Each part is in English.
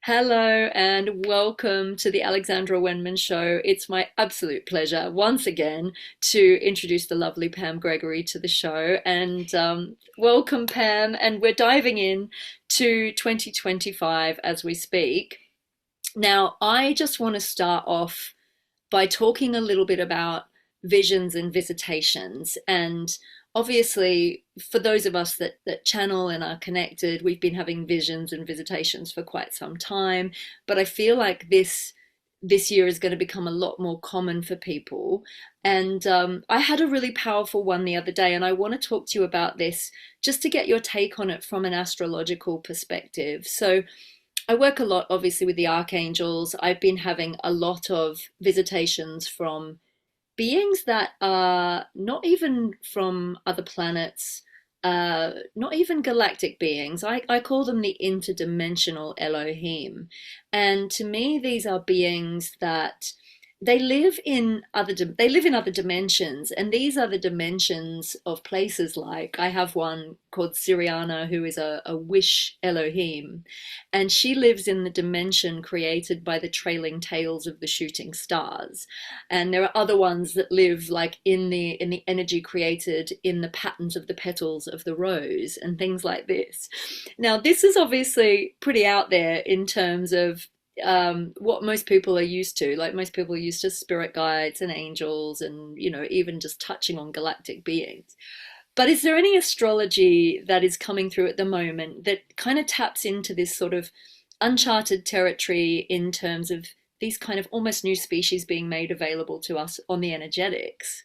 Hello and welcome to the Alexandra Wenman Show. It's my absolute pleasure once again to introduce the lovely Pam Gregory to the show. And welcome, Pam. And we're diving in to 2025 as we speak. Now, I just want to start off by talking a little bit about visions and visitations. And obviously, for those of us that channel and are connected, we've been having visions and visitations for quite some time. But I feel like this year is going to become a lot more common for people. And I had a really powerful one the other day, and I want to talk to you about this just to get your take on it from an astrological perspective. So, I work a lot, obviously, with the archangels. I've been having a lot of visitations from beings that are not even from other planets, not even galactic beings. I call them the interdimensional Elohim. And to me, these are beings that they live in other dimensions, and these are the dimensions of places like I have one called Siriana, who is a wish Elohim, and she lives in the dimension created by the trailing tails of the shooting stars. And there are other ones that live like in the energy created in the patterns of the petals of the rose and things like this. Now, this is obviously pretty out there in terms of what most people are used to. Like most people are used to spirit guides and angels and, even just touching on galactic beings. But is there any astrology that is coming through at the moment that kind of taps into this sort of uncharted territory in terms of these kind of almost new species being made available to us on the energetics?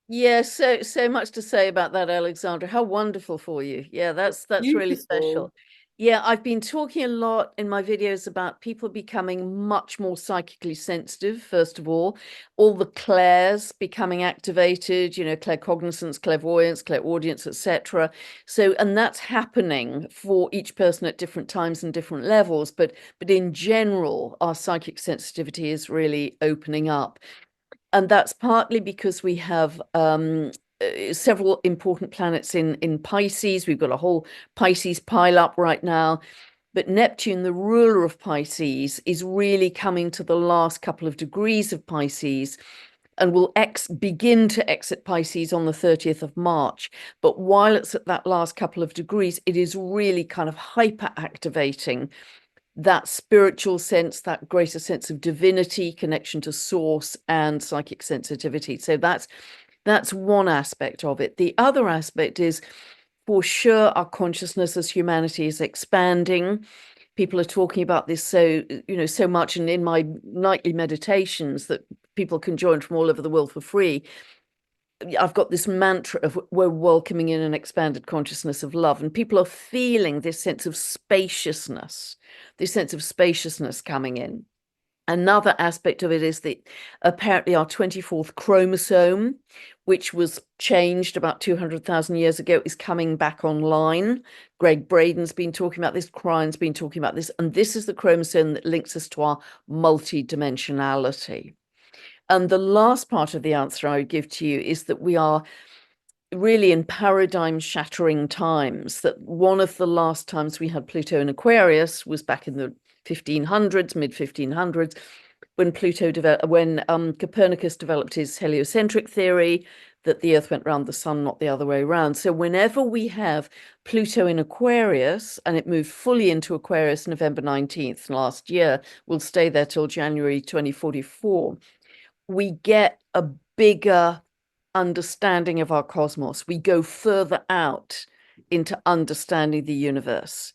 Yeah, so much to say about that, Alexandra. How wonderful for you. Yeah, that's really Beautiful. special. Yeah, I've been talking a lot in my videos about people becoming much more psychically sensitive, first of all the clairs becoming activated, claircognizance, clairvoyance, clairaudience, etc. So, and that's happening for each person at different times and different levels, but in general, our psychic sensitivity is really opening up. And that's partly because we have several important planets in Pisces. We've got a whole Pisces pile up right now. But Neptune, the ruler of Pisces, is really coming to the last couple of degrees of Pisces and will begin to exit Pisces on the 30th of March. But while it's at that last couple of degrees, it is really kind of hyper activating that spiritual sense, that greater sense of divinity, connection to source, and psychic sensitivity. So that's one aspect of it. The other aspect is, for sure, our consciousness as humanity is expanding. People are talking about this so much, and in my nightly meditations that people can join from all over the world for free, I've got this mantra of we're welcoming in an expanded consciousness of love, and people are feeling this sense of spaciousness coming in. Another aspect of it is that apparently our 24th chromosome, which was changed about 200,000 years ago, is coming back online. Greg Braden's been talking about this, Cryan's been talking about this, and this is the chromosome that links us to our multidimensionality. And the last part of the answer I would give to you is that we are really in paradigm shattering times. That one of the last times we had Pluto in Aquarius was back in the 1500s, mid 1500s, when Copernicus developed his heliocentric theory that the Earth went around the sun, not the other way around. So whenever we have Pluto in Aquarius, and it moved fully into Aquarius November 19th last year, will stay there till January 2044, we get a bigger understanding of our cosmos. We go further out into understanding the universe.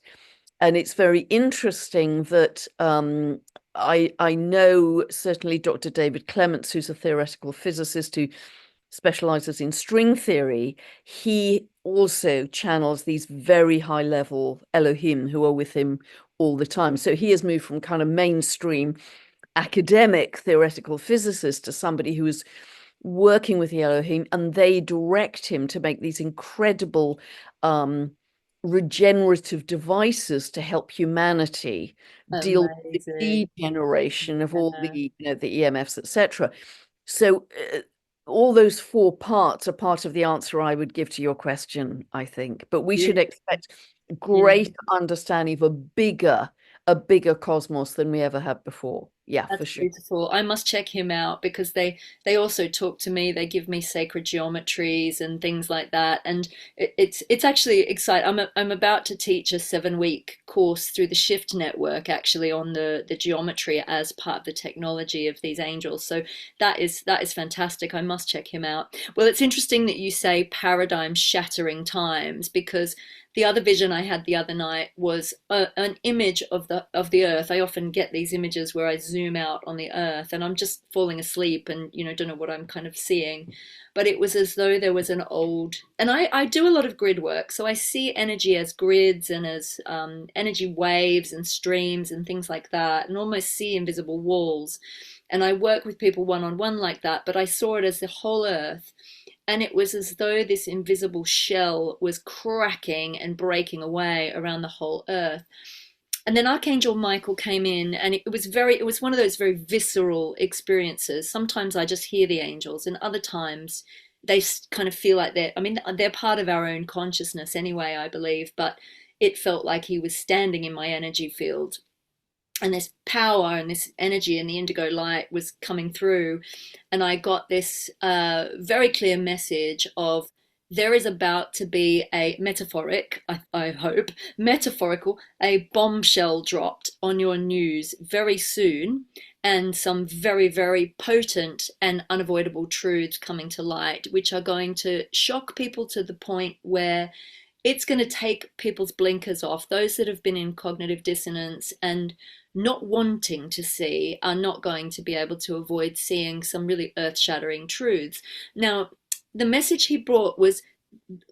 And it's very interesting that I know certainly Dr. David Clements, who's a theoretical physicist who specializes in string theory, he also channels these very high level Elohim who are with him all the time. So he has moved from kind of mainstream academic theoretical physicist to somebody who is working with the Elohim, and they direct him to make these incredible regenerative devices to help humanity deal with the Amazing. degeneration of all Yeah. the EMFs, etc. So all those four parts are part of the answer I would give to your question, I think. But we should Beautiful. expect Yeah. great understanding of a bigger a bigger cosmos than we ever had before. Yeah, for That's sure. beautiful. I must check him out because they also talk to me. They give me sacred geometries and things like that, and it's actually exciting. I'm about to teach a 7 week course through the Shift Network, actually on the geometry as part of the technology of these angels. So that is fantastic. I must check him out. Well, it's interesting that you say paradigm shattering times because the other vision I had the other night was an image of the Earth. I often get these images where I zoom out on the Earth, and I'm just falling asleep, and don't know what I'm kind of seeing. But it was as though there was an old, and I do a lot of grid work, so I see energy as grids and as energy waves and streams and things like that, and almost see invisible walls. And I work with people one on one like that, but I saw it as the whole Earth, and it was as though this invisible shell was cracking and breaking away around the whole earth. And then Archangel Michael came in, and it was one of those very visceral experiences. Sometimes I just hear the angels, and other times they kind of feel like I mean, they're part of our own consciousness anyway, I believe, but it felt like he was standing in my energy field, and this power and this energy and the indigo light was coming through, and I got this very clear message of there is about to be a I hope metaphorical, a bombshell dropped on your news very soon, and some very, very potent and unavoidable truths coming to light, which are going to shock people to the point where it's going to take people's blinkers off. Those that have been in cognitive dissonance and not wanting to see are not going to be able to avoid seeing some really earth shattering truths. Now, the message he brought was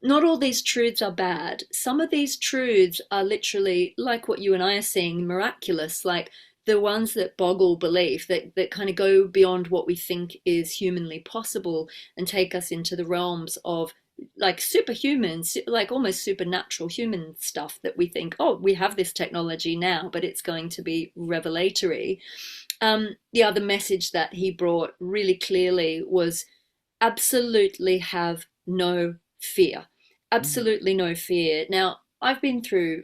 not all these truths are bad. Some of these truths are literally like what you and I are seeing, miraculous, like the ones that boggle belief, that kind of go beyond what we think is humanly possible and take us into the realms of like superhumans, like almost supernatural human stuff that we think, oh, we have this technology now, but it's going to be revelatory. The other message that he brought really clearly was absolutely have no fear. Mm. Absolutely no fear. Now, I've been through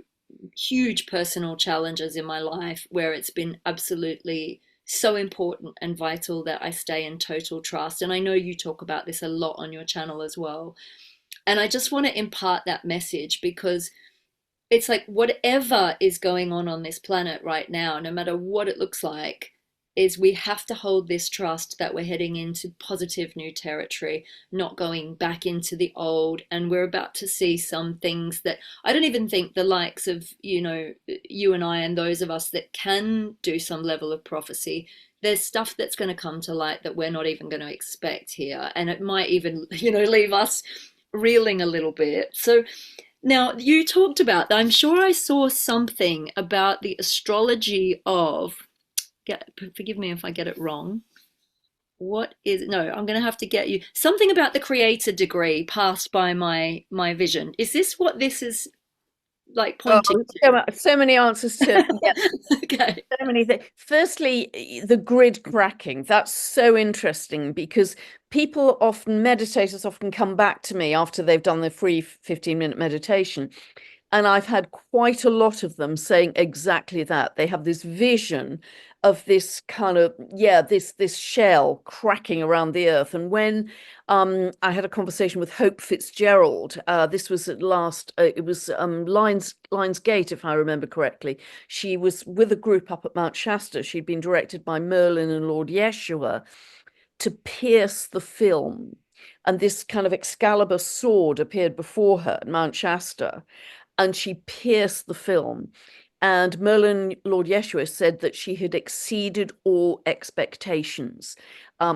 huge personal challenges in my life where it's been absolutely so important and vital that I stay in total trust. And I know you talk about this a lot on your channel as well. And I just want to impart that message because it's like whatever is going on this planet right now, no matter what it looks like, is we have to hold this trust that we're heading into positive new territory, not going back into the old. And we're about to see some things that I don't even think the likes of, you and I and those of us that can do some level of prophecy, there's stuff that's going to come to light that we're not even going to expect here. And it might even, leave us reeling a little bit. So now, you talked about, I'm sure I saw something about the astrology of, forgive me if I get it wrong. What is, no, I'm going to have to get you something about the creator degree passed by my vision. Is this what this is like Oh, pointing so many answers to, yeah, to? Okay. so many things. Firstly, the grid cracking. That's so interesting because meditators often come back to me after they've done their free 15-minute meditation. And I've had quite a lot of them saying exactly that. They have this vision of this kind of, yeah, this shell cracking around the earth. And when I had a conversation with Hope Fitzgerald, this was at last, it was Lions Gate, if I remember correctly. She was with a group up at Mount Shasta. She'd been directed by Merlin and Lord Yeshua to pierce the film. And this kind of Excalibur sword appeared before her at Mount Shasta, and she pierced the film. And Merlin, Lord Yeshua, said that she had exceeded all expectations.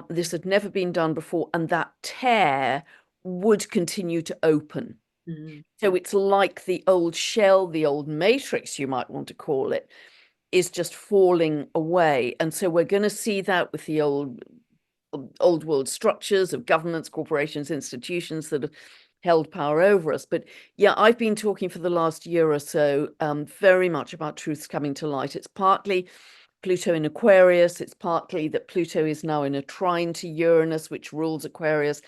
This had never been done before, and that tear would continue to open. Mm, So it's like the old shell, the old matrix, you might want to call it, is just falling away. And so we're going to see that with the old world structures of governments, corporations, institutions that have held power over us. But yeah, I've been talking for the last year or so very much about truths coming to light. It's partly Pluto in Aquarius. It's partly that Pluto is now in a trine to Uranus, which rules Aquarius.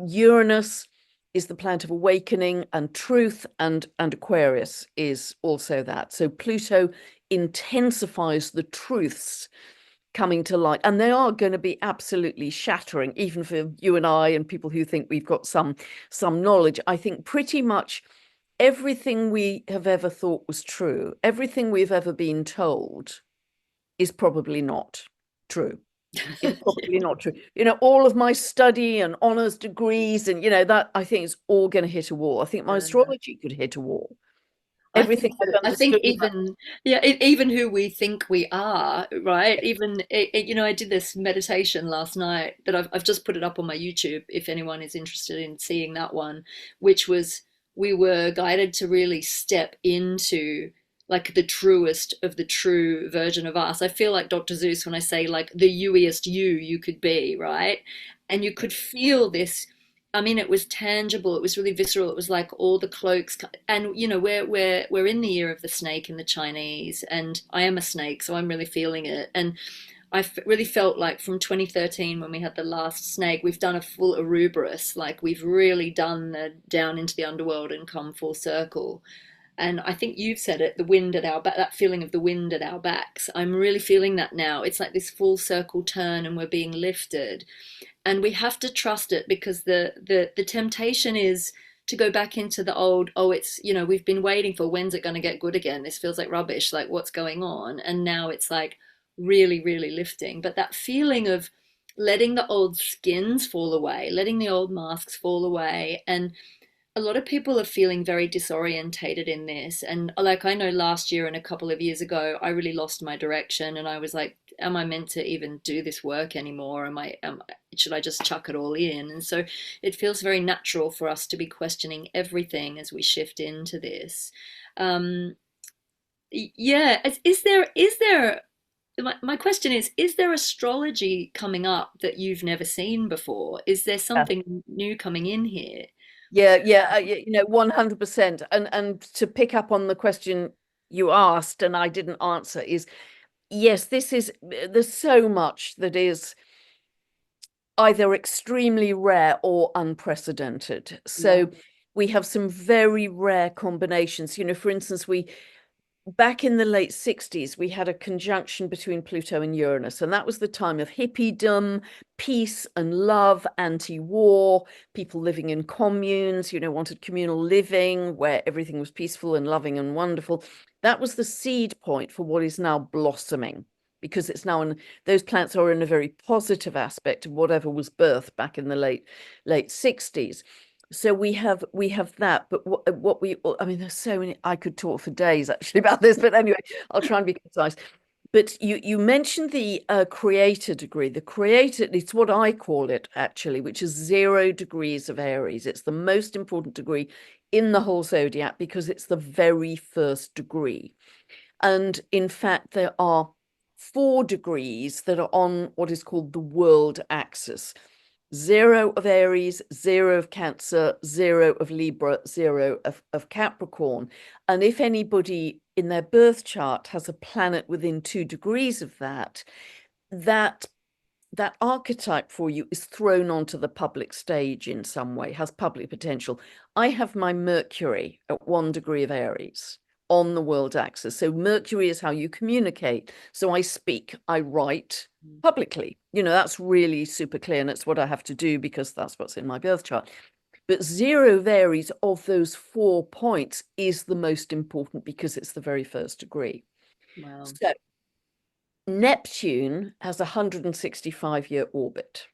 Uranus is the planet of awakening and truth, and Aquarius is also that. So Pluto intensifies the truths coming to light, and they are going to be absolutely shattering, even for you and I and people who think we've got some knowledge. I think pretty much everything we have ever thought was true, everything we've ever been told, is probably not true. It's probably not true. All of my study and honors degrees, and that, I think, is all going to hit a wall. I think my Yeah. astrology could hit a wall. I Everything think so. I've I think understood about. even yeah, even who we think we are, right? Even I did this meditation last night that I've just put it up on my YouTube if anyone is interested in seeing that one, which was we were guided to really step into like the truest of the true version of us. I feel like Dr. Zeus when I say like the youiest you could be, right? And you could feel this. I mean, it was tangible. It was really visceral. It was like all the cloaks, and we're in the year of the snake in the Chinese, and I am a snake, so I'm really feeling it. And really felt like from 2013 when we had the last snake, we've done a full Ouroboros. Like we've really done the down into the underworld and come full circle. And I think you've said it, the wind at our back, that feeling of the wind at our backs. I'm really feeling that now. It's like this full circle turn, and we're being lifted, and we have to trust it because the temptation is to go back into the old, oh, it's, we've been waiting for, when's it going to get good again, this feels like rubbish, like what's going on, and now it's like really really lifting. But that feeling of letting the old skins fall away, letting the old masks fall away. And a lot of people are feeling very disorientated in this. And like I know last year and a couple of years ago, I really lost my direction, and I was like, am I meant to even do this work anymore? Should I just chuck it all in? And so it feels very natural for us to be questioning everything as we shift into this. Um, yeah, is there my question is there astrology coming up that you've never seen before? Is there something new coming in here? Yeah, 100%. And to pick up on the question you asked and I didn't answer is, yes, there's so much that is either extremely rare or unprecedented. Yeah. So we have some very rare combinations. For instance, back in the late 60s, we had a conjunction between Pluto and Uranus, and that was the time of hippiedom, peace and love, anti-war, people living in communes, wanted communal living where everything was peaceful and loving and wonderful. That was the seed point for what is now blossoming, because it's now those plants are in a very positive aspect of whatever was birthed back in the late 60s. So we have that, but I mean, there's so many. I could talk for days actually about this, but anyway, I'll try and be concise. But you mentioned the creator degree. The creator, it's what I call it actually, which is 0 degrees of Aries. It's the most important degree in the whole zodiac because it's the very first degree. And in fact, there are 4 degrees that are on what is called the world axis. 0 of Aries, 0 of Cancer, 0 of Libra, 0 of Capricorn. And if anybody in their birth chart has a planet within 2 degrees of that archetype for you is thrown onto the public stage in some way, has public potential. I have my Mercury at 1 degree of Aries on the world axis. So Mercury is how you communicate. So I speak, I write publicly. That's really super clear, and it's what I have to do because that's what's in my birth chart. But 0 varies of those 4 points is the most important because it's the very first degree. Wow. So Neptune has a 165-year orbit.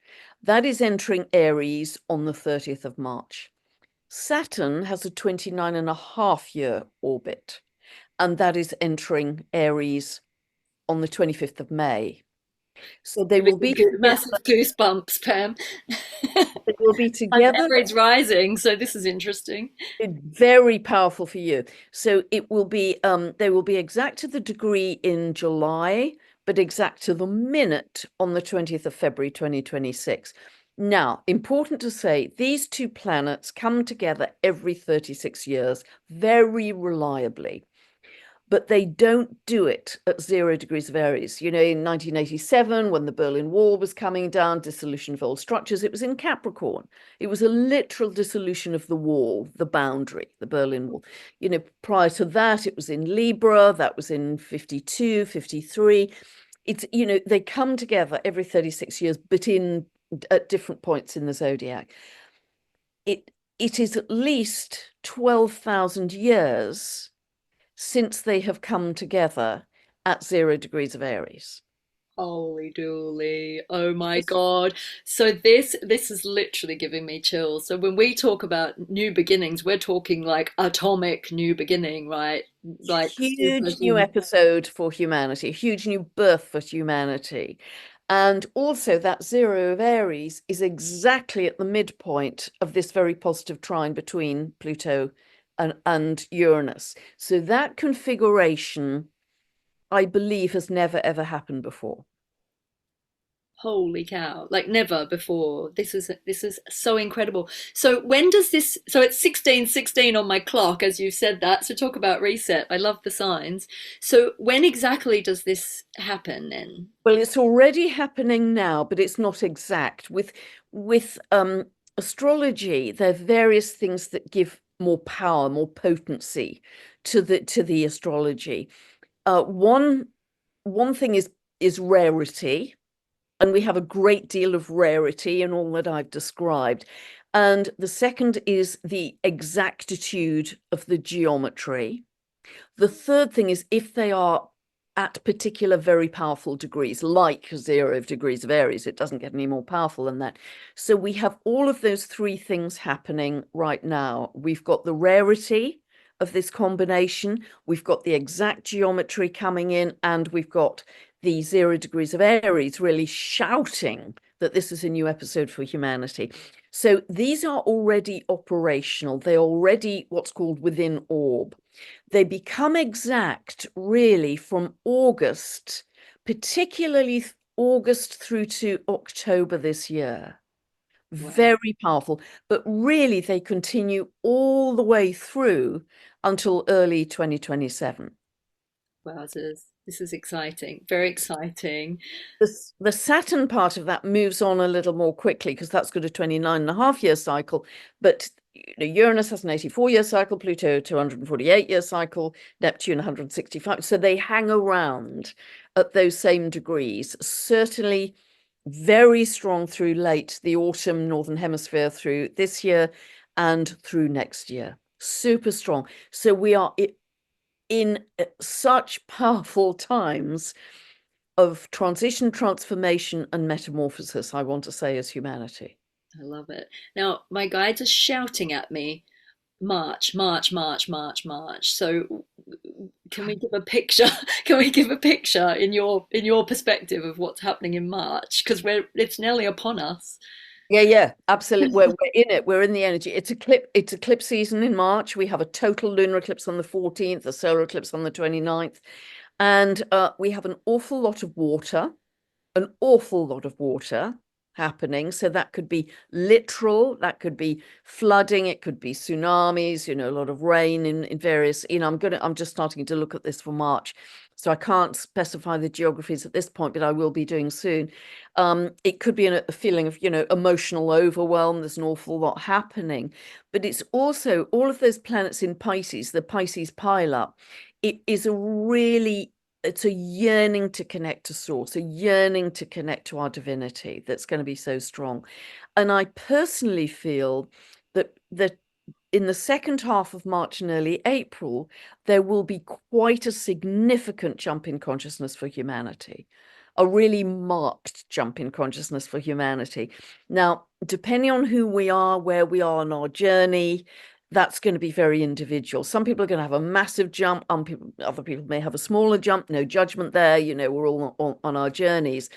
That is entering Aries on the 30th of March. Saturn has a 29.5-year orbit, and that is entering Aries on the 25th of May. So they Giving will me be together. massive goosebumps, Pam. They will be I'm together. Aries rising, so this is interesting. Very powerful for you. So it will be they will be exact to the degree in July, but exact to the minute on the 20th of February 2026. Now, important to say, these 2 planets come together every 36 years very reliably. but they don't do it at 0 degrees of Aries. You know, in 1987, when the Berlin Wall was coming down, dissolution of old structures, it was in Capricorn. It was a literal dissolution of the wall, the boundary, the Berlin Wall. You know, prior to that, it was in Libra, that was in 52, 53. It's, you know, they come together every 36 years, but in at different points in the zodiac. It is at least 12,000 years since they have come together at 0 degrees of Aries. Holy dooly. Oh my God. So this is literally giving me chills. So when we talk about new beginnings, we're talking like atomic new beginning, right? Like super, Huge new episode for humanity, a huge new birth for humanity. And also that 0 of Aries is exactly at the midpoint of this very positive trine between Pluto and Uranus. So that configuration, I believe, has never ever happened before. holy cow. Like never before. This is so incredible. So when does this, so it's 16:16 on my clock as you said that. So talk about reset. I love the signs. So when exactly does this happen then? Well, it's already happening now, but it's not exact. With astrology, there are various things that give more power, more potency to the astrology. One thing is rarity, and we have a great deal of rarity in all that I've described. And the second is the exactitude of the geometry. The third thing is if they are at particular very powerful degrees, like 0 degrees of Aries, it doesn't get any more powerful than that. So we have all of those three things happening right now. We've got the rarity of this combination, we've got the exact geometry coming in, and we've got the 0 degrees of Aries really shouting that this is a new episode for humanity. So these are already operational. They're already what's called within orb. They become exact really from August, particularly August through to October this year. Wow. Very powerful, but really they continue all the way through until early 2027. Wowzers. This is exciting. Very exciting. The Saturn part of that moves on a little more quickly because that's got a 29.5 year cycle. But Uranus has an 84-year cycle, Pluto 248-year cycle, Neptune 165. So they hang around at those same degrees, certainly very strong through late the autumn, Northern Hemisphere through this year and through next year. Super strong. So we are in such powerful times of transition, transformation, and metamorphosis, I want to say, as humanity. I love it. Now, my guides are shouting at me, March, March, March, March, March. So can we give a picture? Can we give a picture in your perspective of what's happening in March? Because it's nearly upon us. Yeah, absolutely. We're in it. We're in the energy. It's eclipse season in March. We have a total lunar eclipse on the 14th, a solar eclipse on the 29th. And we have an awful lot of water happening. So that could be literal, that could be flooding, it could be tsunamis, a lot of rain in various, I'm just starting to look at this for March. So I can't specify the geographies at this point, but I will be doing soon. It could be a feeling of, emotional overwhelm. There's an awful lot happening. But it's also all of those planets in Pisces, the Pisces pile up. It's a yearning to connect to source, a yearning to connect to our divinity that's going to be so strong. And I personally feel that in the second half of March and early April, there will be quite a significant jump in consciousness for humanity, a really marked jump in consciousness for humanity. Now, depending on who we are, where we are on our journey, that's going to be very individual. Some people are going to have a massive jump. Other people may have a smaller jump. No judgment there. We're all on our journeys.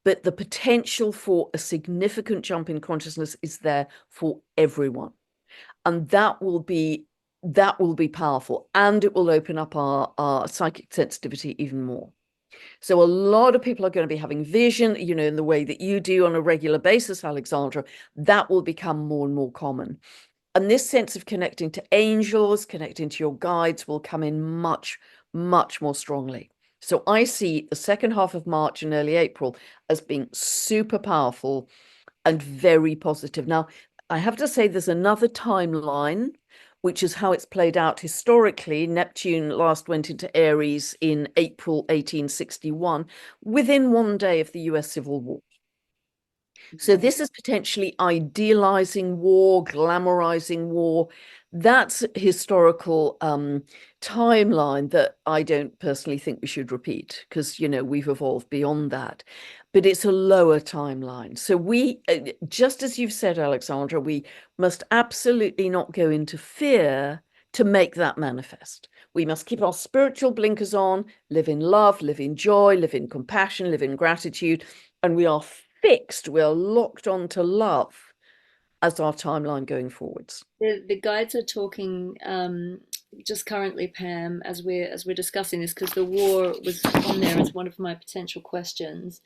But the potential for a significant jump in consciousness is there for everyone. And that will be powerful. And it will open up our psychic sensitivity even more. So a lot of people are going to be having vision, in the way that you do on a regular basis, Alexandra. That will become more and more common. And this sense of connecting to angels, connecting to your guides will come in much much more strongly. So I see the second half of March and early April as being super powerful and very positive. Now, I have to say there's another timeline, which is how it's played out historically. Neptune last went into Aries in April 1861, within one day of the US Civil War. So this is potentially idealizing war, glamorizing war. That's a historical timeline that I don't personally think we should repeat because, we've evolved beyond that. But it's a lower timeline. So we, just as you've said, Alexandra, we must absolutely not go into fear to make that manifest. We must keep our spiritual blinkers on, live in love, live in joy, live in compassion, live in gratitude, and we are fixed, we're locked onto love as our timeline going forwards. The guides are talking just currently, Pam, as we're discussing this, because the war was on there as one of my potential questions,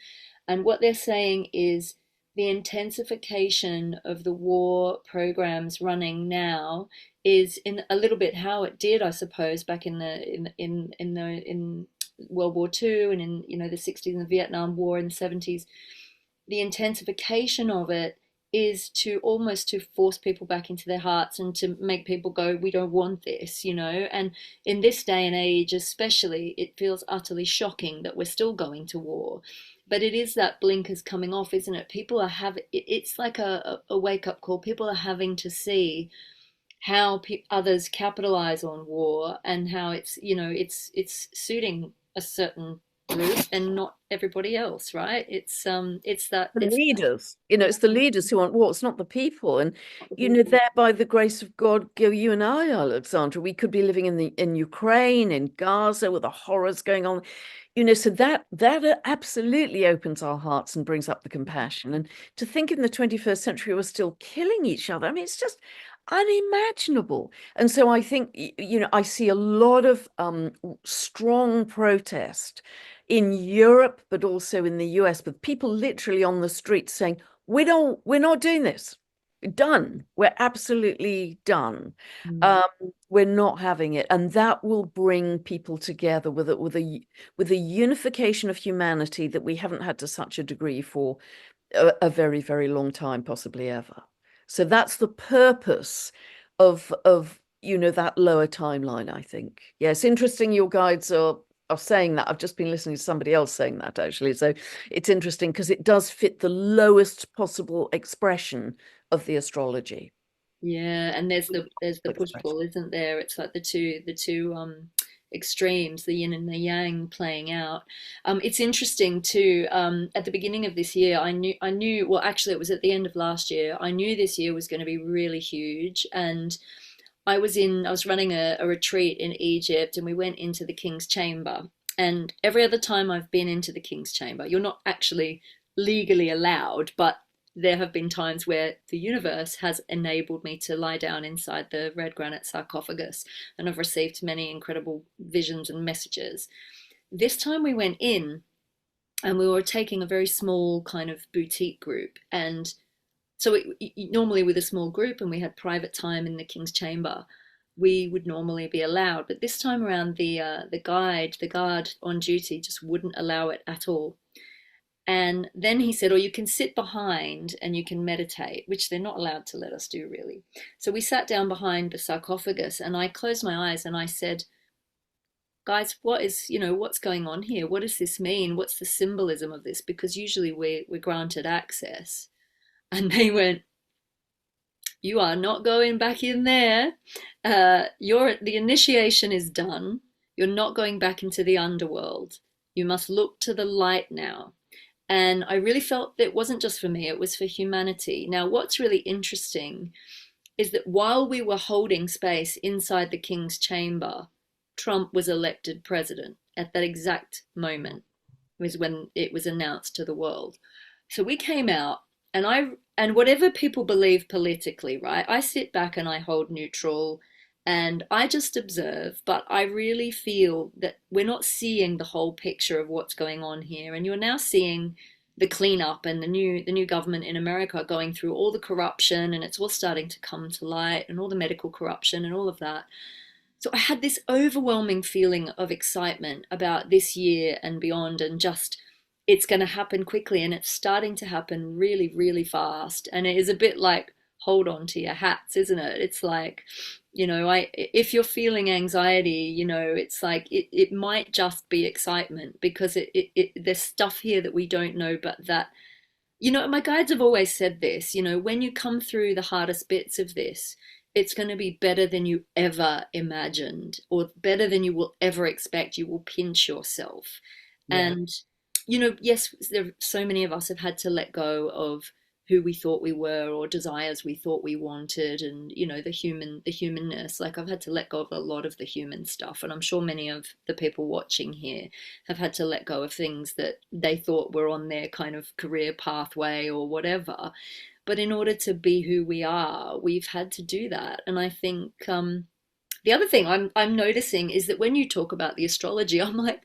and what they're saying is the intensification of the war programs running now is in a little bit how it did, I suppose, back in World War II and in the 60s and the Vietnam War in the 70s. The intensification of it is to almost to force people back into their hearts and to make people go, we don't want this, and in this day and age especially, it feels utterly shocking that we're still going to war. But it is that blinkers coming off, isn't it? People are having, it's like a wake-up call. People are having to see how others capitalize on war and how it's suiting a certain group and not everybody else, right? It's that The it's leaders, it's the leaders who want war, it's not the people. And, not the people. there by the grace of God go you and I, Alexandra. We could be living in Ukraine, in Gaza, with the horrors going on. So that absolutely opens our hearts and brings up the compassion. And to think in the 21st century we're still killing each other, I mean, it's just unimaginable. And so I think, I see a lot of strong protest in Europe, but also in the US, with people literally on the streets saying, we're not doing this. Done. We're absolutely done. Mm. Um, we're not having it, and that will bring people together with a unification of humanity that we haven't had to such a degree for a very, very long time, possibly ever. So that's the purpose of that lower timeline, I think. Yeah, it's interesting your guides are saying that. I've just been listening to somebody else saying that, actually. So it's interesting because it does fit the lowest possible expression of the astrology. Yeah, and there's the push Expression. pull, isn't there? It's like the two extremes, the yin and the yang playing out. It's interesting too. At the beginning of this year, I knew. Well, actually, it was at the end of last year. I knew this year was going to be really huge, and I was running a retreat in Egypt, and we went into the King's Chamber. And every other time I've been into the King's Chamber, you're not actually legally allowed, but there have been times where the universe has enabled me to lie down inside the red granite sarcophagus, and I've received many incredible visions and messages. This time we went in and we were taking a very small kind of boutique group, and so normally with a small group and we had private time in the King's Chamber, we would normally be allowed. But this time around, the guard on duty, just wouldn't allow it at all. And then he said, "Oh, you can sit behind and you can meditate," which they're not allowed to let us do, really. So we sat down behind the sarcophagus, and I closed my eyes and I said, "Guys, what's going on here? What does this mean? What's the symbolism of this? Because usually we're granted access." And they went, "You are not going back in there. The initiation is done. You're not going back into the underworld. You must look to the light now." And I really felt that it wasn't just for me, it was for humanity. Now, what's really interesting is that while we were holding space inside the King's Chamber, Trump was elected president at that exact moment, was when it was announced to the world. So we came out, and whatever people believe politically, right? I sit back and I hold neutral and I just observe, but I really feel that we're not seeing the whole picture of what's going on here. And you're now seeing the cleanup and the new government in America going through all the corruption, and it's all starting to come to light, and all the medical corruption and all of that. So I had this overwhelming feeling of excitement about this year and beyond, and just it's going to happen quickly, and it's starting to happen really, really fast. And it is a bit like hold on to your hats, isn't it? It's like, I if you're feeling anxiety, it's like it might just be excitement, because there's stuff here that we don't know, but that my guides have always said this, when you come through the hardest bits of this, it's going to be better than you ever imagined, or better than you will ever expect. You will pinch yourself. Yeah. And, yes, there so many of us have had to let go of who we thought we were, or desires we thought we wanted, and the humanness. Like, I've had to let go of a lot of the human stuff, and I'm sure many of the people watching here have had to let go of things that they thought were on their kind of career pathway or whatever. But in order to be who we are, we've had to do that. And I think the other thing I'm noticing is that when you talk about the astrology, I'm like,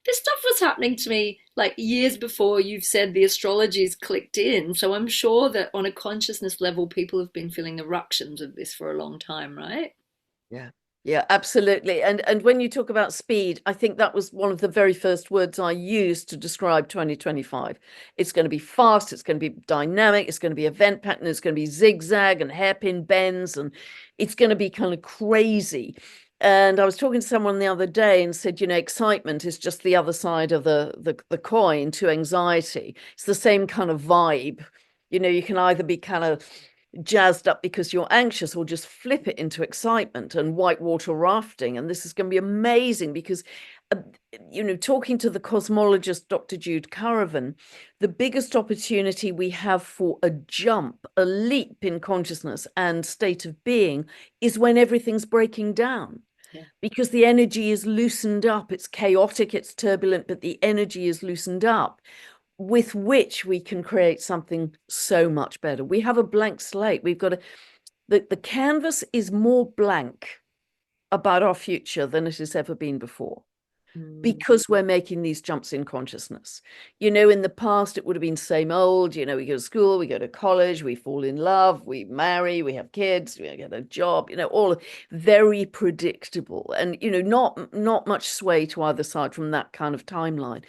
this stuff was happening to me like years before you've said the astrology's clicked in. So I'm sure that on a consciousness level, people have been feeling the ructions of this for a long time, right? Yeah. Yeah, absolutely. And when you talk about speed, I think that was one of the very first words I used to describe 2025. It's going to be fast, it's going to be dynamic, it's going to be event pattern, it's going to be zigzag and hairpin bends, and it's going to be kind of crazy. And I was talking to someone the other day and said, excitement is just the other side of the coin to anxiety. It's the same kind of vibe. You can either be kind of jazzed up because you're anxious, or just flip it into excitement and whitewater rafting. And this is going to be amazing because, uh, talking to the cosmologist, Dr. Jude Currivan, the biggest opportunity we have for a jump, a leap in consciousness and state of being is when everything's breaking down. Yeah. Because the energy is loosened up, it's chaotic, it's turbulent, but the energy is loosened up, with which we can create something so much better. We have a blank slate. We've got the canvas is more blank about our future than it has ever been before, Mm. because we're making these jumps in consciousness. In the past, it would have been same old. We go to school, we go to college, we fall in love, we marry, we have kids, we get a job, all very predictable, and, not much sway to either side from that kind of timeline.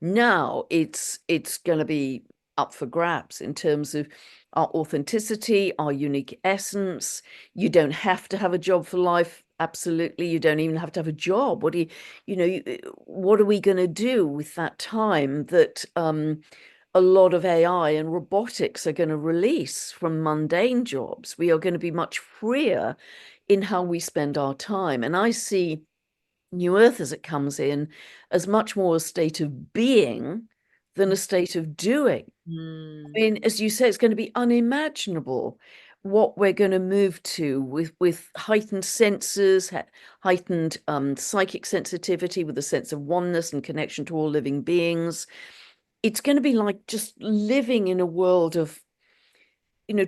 Now it's going to be up for grabs in terms of our authenticity, our unique essence. You don't have to have a job for life. Absolutely. You don't even have to have a job. What are we going to do with that time that a lot of AI and robotics are going to release from mundane jobs? We are going to be much freer in how we spend our time. And I see New Earth, as it comes in, as much more a state of being than a state of doing. I Mm. mean, as you say, it's going to be unimaginable what we're going to move to with heightened senses, heightened psychic sensitivity, with a sense of oneness and connection to all living beings. It's going to be like just living in a world of,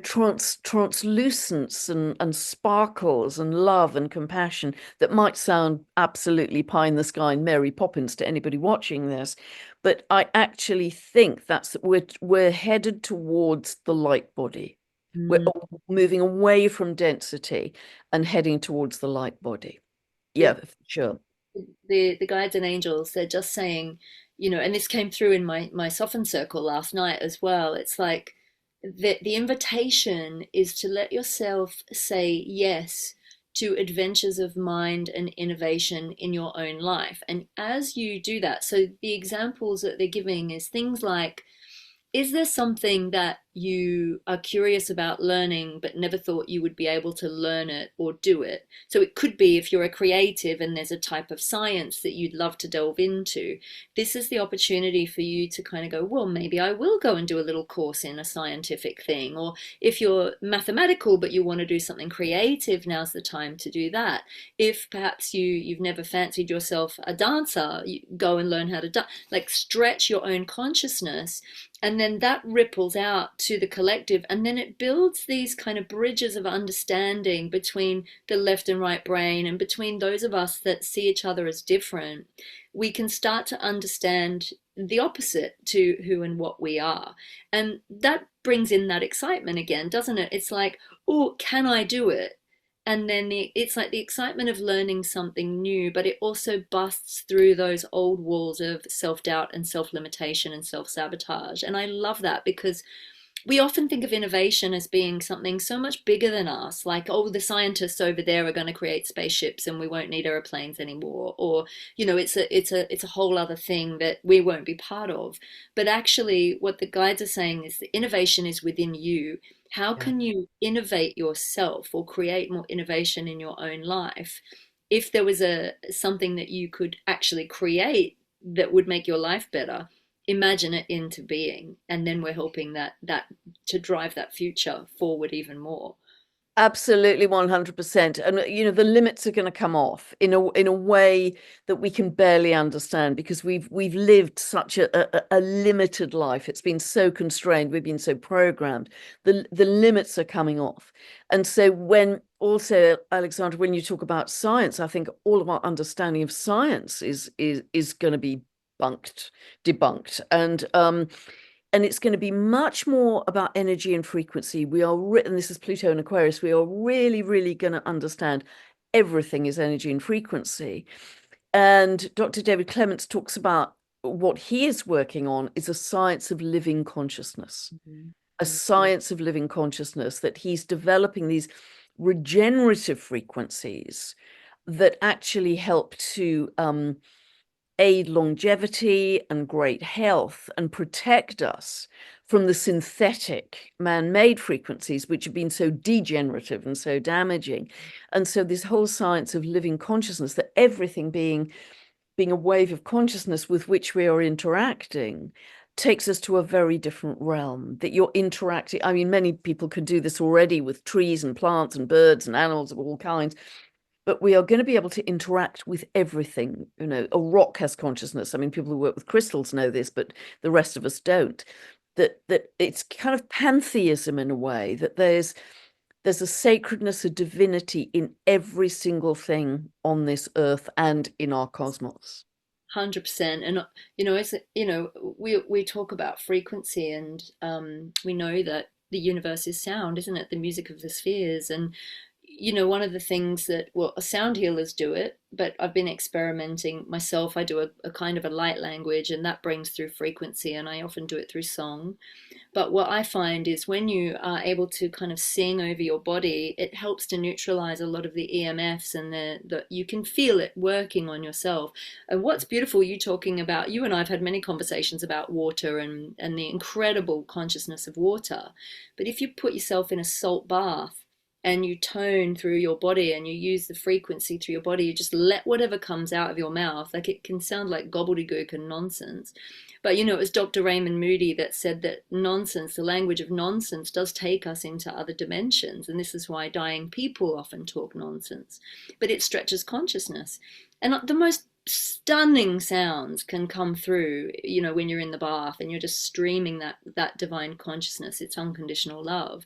translucence and sparkles and love and compassion that might sound absolutely pie in the sky and Mary Poppins to anybody watching this, but I actually think that's we're headed towards the light body. We're Mm. moving away from density and heading towards the light body. Yeah. Yeah, for sure. The guides and angels, they're just saying, and this came through in my soften circle last night as well. It's like the invitation is to let yourself say yes to adventures of mind and innovation in your own life. And as you do that, so the examples that they're giving is things like, is there something that you are curious about learning but never thought you would be able to learn it or do it? So it could be, if you're a creative and there's a type of science that you'd love to delve into, this is the opportunity for you to kind of go, well, maybe I will go and do a little course in a scientific thing. Or if you're mathematical but you want to do something creative, now's the time to do that. If perhaps you've never fancied yourself a dancer, you go and learn how to dance. Like, stretch your own consciousness, and then that ripples out to the collective, and then it builds these kind of bridges of understanding between the left and right brain, and between those of us that see each other as different. We can start to understand the opposite to who and what we are, and that brings in that excitement again, doesn't it? It's like, oh, can I do it? and then it's like the excitement of learning something new, but it also busts through those old walls of self-doubt and self-limitation and self-sabotage. And I love that, because we often think of innovation as being something so much bigger than us, like, oh, the scientists over there are going to create spaceships and we won't need airplanes anymore, or, it's a whole other thing that we won't be part of. But actually what the guides are saying is the innovation is within you. How Yeah. can you innovate yourself or create more innovation in your own life? If there was a something that you could actually create that would make your life better, imagine it into being, and then we're helping that to drive that future forward even more. Absolutely, 100%. And the limits are going to come off in a way that we can barely understand, because we've lived such a limited life. It's been so constrained, we've been so programmed. The limits are coming off. And so when also, Alexandra, when you talk about science, I think all of our understanding of science is going to be debunked. And it's going to be much more about energy and frequency. And this is Pluto and Aquarius, we are really, really going to understand everything is energy and frequency. And Dr. David Clements talks about what he is working on is a science of living consciousness, Mhm. a science of living consciousness, that he's developing these regenerative frequencies that actually help to aid longevity and great health and protect us from the synthetic man-made frequencies, which have been so degenerative and so damaging. And so this whole science of living consciousness, that everything being a wave of consciousness with which we are interacting, takes us to a very different realm, that you're interacting. I mean, many people can do this already with trees and plants and birds and animals of all kinds, but we are going to be able to interact with everything. A rock has consciousness. I mean, people who work with crystals know this, but the rest of us don't. That it's kind of pantheism in a way, that there's a sacredness, a divinity in every single thing on this earth and in our cosmos. 100%. And as we talk about frequency, and we know that the universe is sound, isn't it? The music of the spheres. And one of the things that, well, sound healers do it, but I've been experimenting myself. I do a kind of a light language, and that brings through frequency, and I often do it through song. But what I find is when you are able to kind of sing over your body, it helps to neutralize a lot of the EMFs, and you can feel it working on yourself. And what's beautiful, you and I have had many conversations about water, and the incredible consciousness of water. But if you put yourself in a salt bath and you tone through your body and you use the frequency through your body, you just let whatever comes out of your mouth, like, it can sound like gobbledygook and nonsense. But it was Dr. Raymond Moody that said that nonsense, the language of nonsense, does take us into other dimensions. And this is why dying people often talk nonsense. But it stretches consciousness. And the most stunning sounds can come through, when you're in the bath and you're just streaming that divine consciousness. It's unconditional love.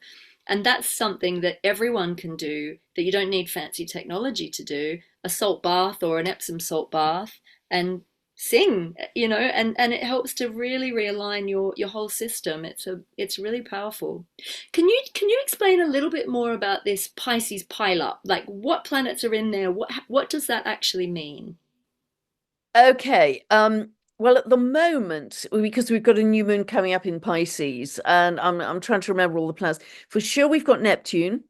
And that's something that everyone can do, that you don't need fancy technology to do. A salt bath or an Epsom salt bath, and sing, and it helps to really realign your whole system. It's really powerful. Can you explain a little bit more about this Pisces pile up? Like, what planets are in there? What does that actually mean? Okay. Well, at the moment, because we've got a new moon coming up in Pisces, and I'm trying to remember all the planets. For sure, we've got Neptune,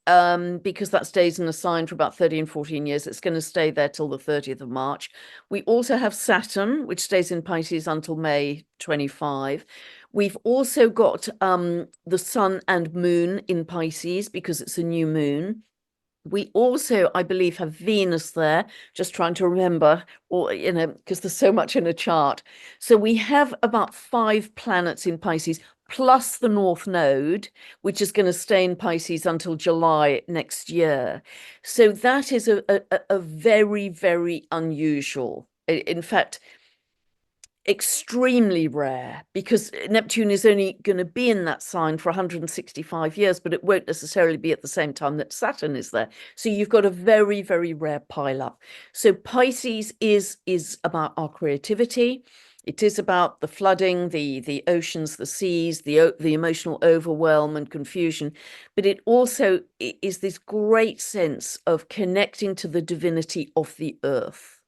because that stays in a sign for about 13, 14 years. It's going to stay there till the 30th of March. We also have Saturn, which stays in Pisces until May 25. We've also got the Sun and Moon in Pisces because it's a new moon. We also, I believe, have Venus there, just trying to remember, or, because there's so much in a chart. So we have about 5 planets in Pisces, plus the North Node, which is going to stay in Pisces until July next year. So that is a very, very unusual. In fact, extremely rare, because Neptune is only going to be in that sign for 165 years, but it won't necessarily be at the same time that Saturn is there. So you've got a very, very rare pile up. So Pisces is about our creativity. It is about the flooding, the oceans, the seas, the emotional overwhelm and confusion, but it also is this great sense of connecting to the divinity of the earth,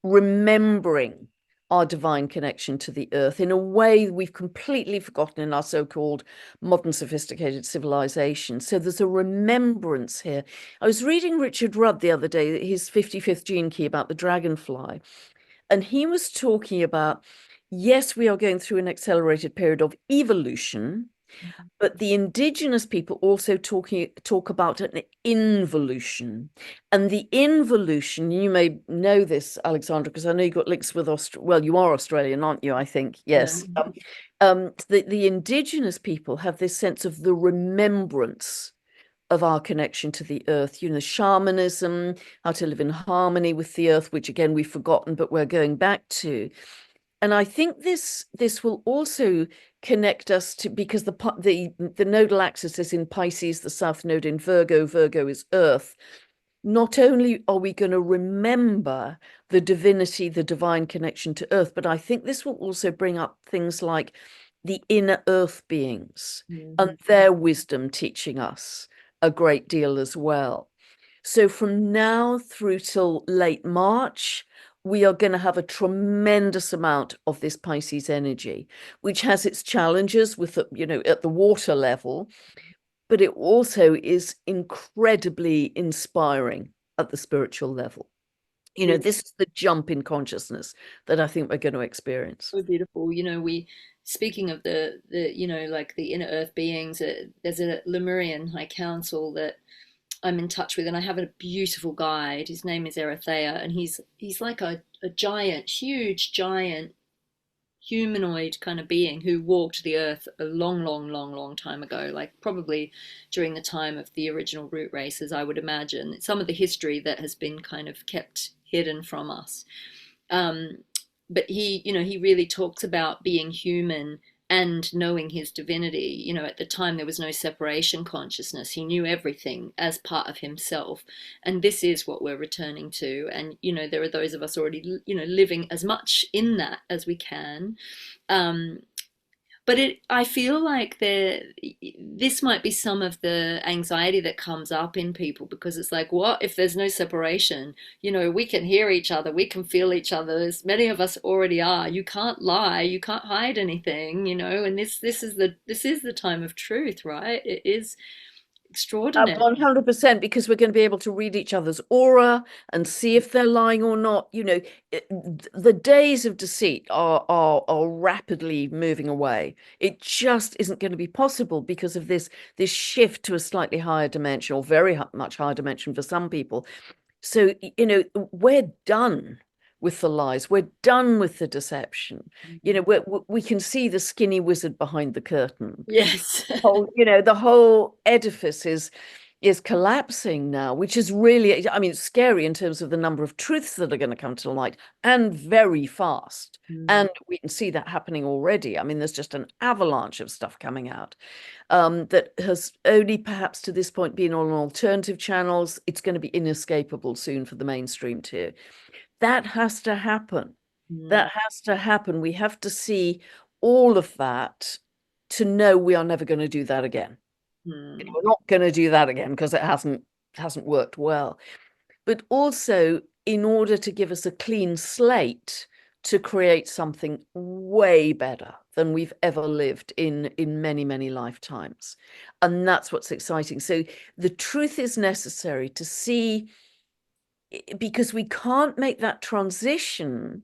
remembering our divine connection to the earth in a way we've completely forgotten in our so-called modern sophisticated civilization. So there's a remembrance here. I was reading Richard Rudd the other day, his 55th gene key about the dragonfly, and he was talking about, yes, we are going through an accelerated period of evolution, but the indigenous people also talk about an involution. And the involution, you may know this, Alexandra, because I know you got links with well, you are Australian, aren't you? I think, Yeah. yes. The indigenous people have this sense of the remembrance of our connection to the earth, shamanism, how to live in harmony with the earth, which again we've forgotten, but we're going back to. And I think this will also connect us to, because the nodal axis is in Pisces, the south node in Virgo. Virgo is earth. Not only are we going to remember the divinity, the divine connection to earth, but I think this will also bring up things like the inner earth beings and their wisdom teaching us a great deal as well. So from now through till late March, we are going to have a tremendous amount of this Pisces energy, which has its challenges with at the water level, but it also is incredibly inspiring at the spiritual level. This is the jump in consciousness that I think we're going to experience. So beautiful. We speaking of like the inner earth beings, there's a Lemurian high council that I'm in touch with, and I have a beautiful guide. His name is Erethea, and he's like a giant, huge giant humanoid kind of being who walked the earth a long, long, long, long time ago, like probably during the time of the original root races, I would imagine. Some of the history that has been kind of kept hidden from us. Um, but he really talks about being human and knowing his divinity. At the time there was no separation consciousness. He knew everything as part of himself. And this is what we're returning to. And, there are those of us already, living as much in that as we can. Um, but I feel like this might be some of the anxiety that comes up in people, because it's like, what if there's no separation? We can hear each other, we can feel each other, as many of us already are. You can't lie, you can't hide anything, and this is the time of truth, right? It is extraordinary. 100%, because we're going to be able to read each other's aura and see if they're lying or not. The days of deceit are rapidly moving away. It just isn't going to be possible because of this shift to a slightly higher dimension, or very much higher dimension for some people. So, we're done with the lies. We're done with the deception. We can see the skinny wizard behind the curtain. Yes. The whole edifice is collapsing now, which is really, I mean, it's scary in terms of the number of truths that are going to come to light, and very fast. And we can see that happening already. I mean, there's just an avalanche of stuff coming out that has only perhaps to this point been on alternative channels. It's going to be inescapable soon for the mainstream too. That has to happen. That has to happen. We have to see all of that to know we are never going to do that again. We're not going to do that again because it hasn't worked well. But also, in order to give us a clean slate to create something way better than we've ever lived in many, many lifetimes. And that's what's exciting. So the truth is necessary to see, because we can't make that transition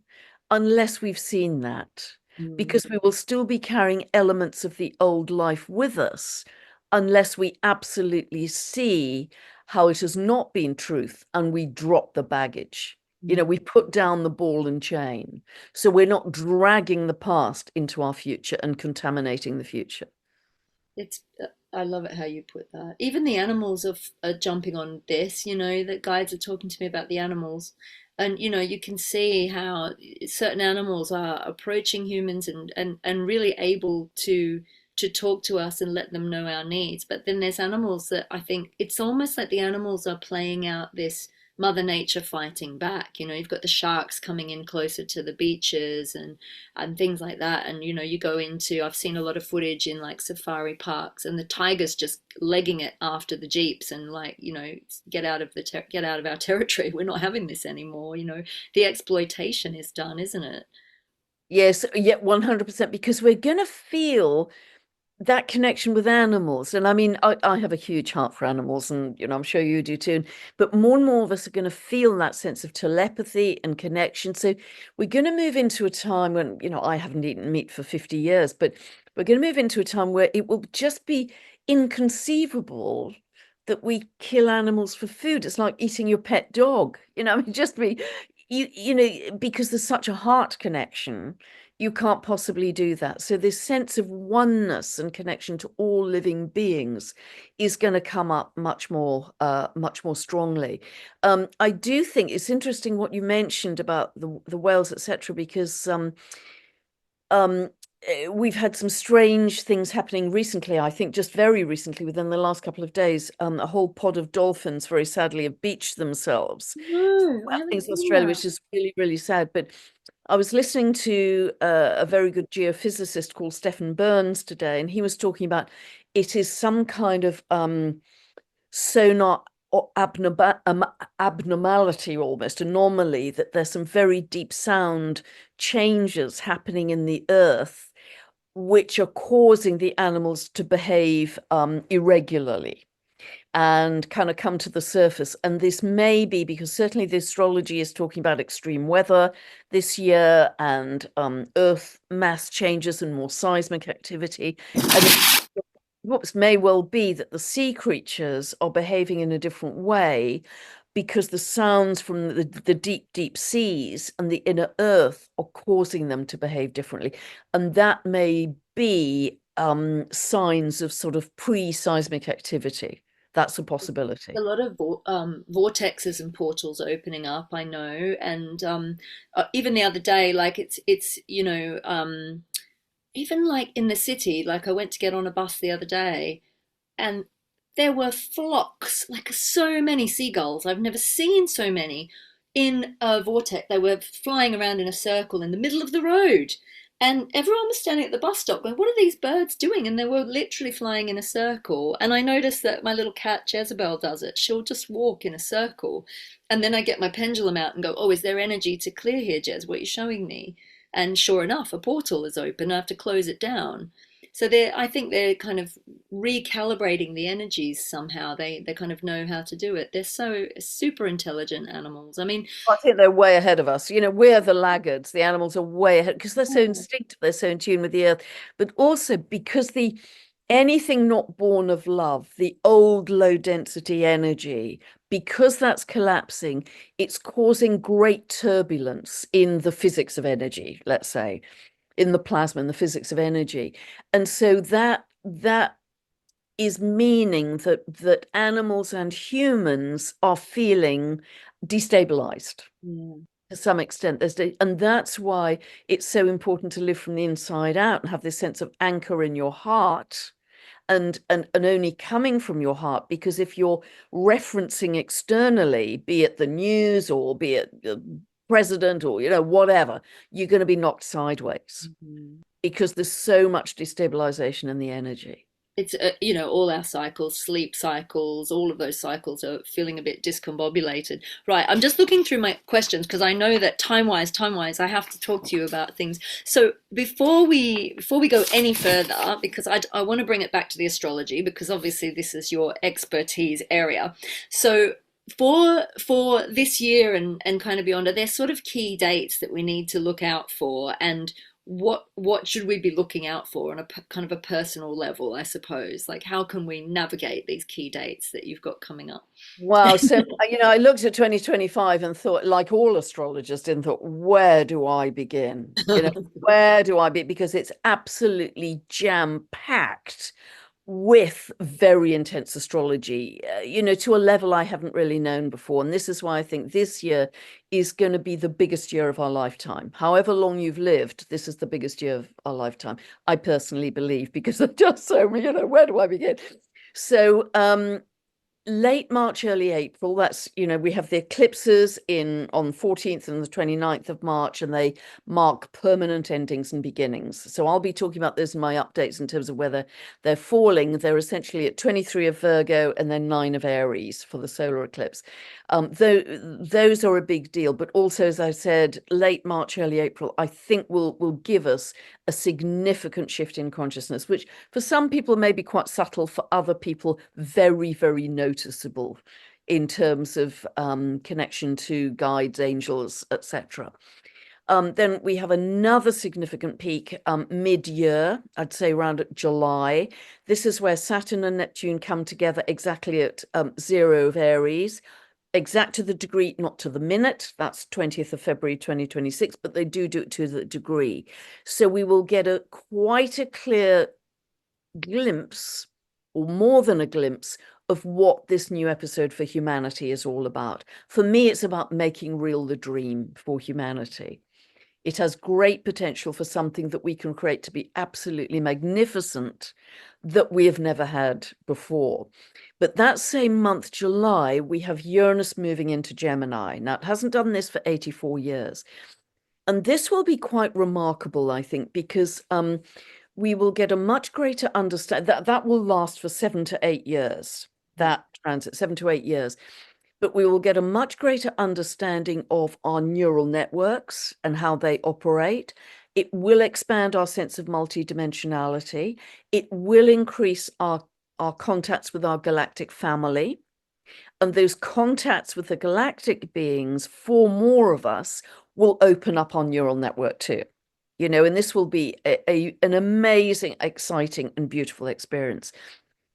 unless we've seen that, because we will still be carrying elements of the old life with us unless we absolutely see how it has not been truth and we drop the baggage. We put down the ball and chain, so we're not dragging the past into our future and contaminating the future. It's I love it how you put that. Even the animals are jumping on this, the guides are talking to me about the animals. And you can see how certain animals are approaching humans and really able to talk to us and let them know our needs. But then there's animals that I think it's almost like the animals are playing out this Mother Nature fighting back. You know, you've got the sharks coming in closer to the beaches and things like that. And you know, you go into, I've seen a lot of footage in like safari parks, and the tigers just legging it after the jeeps and like, you know, get out of our territory. We're not having this anymore. You know, the exploitation is done, isn't it? Yes, yeah, 100%, because we're going to feel that connection with animals. And I mean, I have a huge heart for animals, and I'm sure you do too. But more and more of us are going to feel that sense of telepathy and connection. So we're going to move into a time when, I haven't eaten meat for 50 years, but we're going to move into a time where it will just be inconceivable that we kill animals for food. It's like eating your pet dog, it just be because there's such a heart connection, you can't possibly do that. So this sense of oneness and connection to all living beings is going to come up much more strongly. I do think it's interesting what you mentioned about the whales, etc., because um, we've had some strange things happening recently. I think just very recently, within the last couple of days, a whole pod of dolphins, very sadly, have beached themselves No, I haven't in seen Australia, that. which is really, really sad. But I was listening to a very good geophysicist called Stephen Burns today, and he was talking about it is some kind of sonar or abnormality, almost anomaly, that there's some very deep sound changes happening in the earth which are causing the animals to behave irregularly and kind of come to the surface. And this may be because certainly the astrology is talking about extreme weather this year and earth mass changes and more seismic activity. And what may well be that the sea creatures are behaving in a different way because the sounds from the deep, deep seas and the inner earth are causing them to behave differently. And that may be signs of sort of pre-seismic activity. That's a A possibility. lot of vortexes and portals opening up, I know, and even the other day, like it's you know, even like in the city, like I went to get on a bus the other day, and there were flocks, like so many seagulls. I've never seen so many in a vortex. They were flying around in a circle in the middle of the road. And everyone was standing at the bus stop going, what are these birds doing? And they were literally flying in a circle. And I noticed that my little cat Jezebel does it. She'll just walk in a circle. And then I get my pendulum out and go, oh, is there energy to clear here, Jez? What are you showing me? And sure enough, a portal is open. I have to close it down. So I think they're kind of recalibrating the energies somehow. They kind of know how to do it. They're so super intelligent animals. I mean, I think they're way ahead of us. We're the laggards. The animals are way ahead because they're so instinctive, they're so in tune with the earth, but also because the anything not born of love, the old low density energy, because that's collapsing, it's causing great turbulence in the physics of energy, let's say, in the plasma and the physics of energy. And so that is meaning that animals and humans are feeling destabilized yeah. to some extent. And that's why it's so important to live from the inside out and have this sense of anchor in your heart and only coming from your heart. Because if you're referencing externally, be it the news or be it the president or whatever, you're going to be knocked sideways Mhm. because there's so much destabilization in the energy. It's you know, all our cycles, sleep cycles, all of those cycles are feeling a bit discombobulated. Right, I'm just looking through my questions because I know that time wise I have to talk to you about things. So before we go any further, because I want to bring it back to the astrology, because obviously this is your expertise area. So for this year and kind of beyond, are there sort of key dates that we need to look out for, and what should we be looking out for on a kind of a personal level, I suppose? Like, how can we navigate these key dates that you've got coming up? Wow. So, I looked at 2025 and thought, like all astrologers did, and thought, where do I begin? Where do I be? Because it's absolutely jam-packed with very intense astrology, to a level I haven't really known before. And this is why I think this year is going to be the biggest year of our lifetime. However long you've lived, this is the biggest year of our lifetime. I personally believe, because there's just so many, where do I begin? So, late March, early April. That's, we have the eclipses in on 14th and the 29th of March, and they mark permanent endings and beginnings. So I'll be talking about those in my updates in terms of whether they're falling. They're essentially at 23 of Virgo and then 9 of Aries for the solar eclipse. Those are a big deal, but also, as I said, late March, early April, I think will give us a significant shift in consciousness, which for some people may be quite subtle, for other people very, very noticeable in terms of connection to guides, angels, etc. Then we have another significant peak mid-year, I'd say around July. This is where Saturn and Neptune come together exactly at 0 of Aries, exact to the degree, not to the minute. That's 20th of February 2026, but they do it to the degree. So we will get quite a clear glimpse, or more than a glimpse, of what this new episode for humanity is all about. For me, it's about making real the dream for humanity. It has great potential for something that we can create to be absolutely magnificent that we have never had before. But that same month, July, we have Uranus moving into Gemini. Now, it hasn't done this for 84 years. And this will be quite remarkable, I think, because we will get a much greater understanding that will last for 7 to 8 years, that transit, 7 to 8 years. But we will get a much greater understanding of our neural networks and how they operate. It will expand our sense of multidimensionality. It will increase our contacts with our galactic family. And those contacts with the galactic beings, for more of us, will open up our neural network too. And this will be an amazing, exciting, and beautiful experience.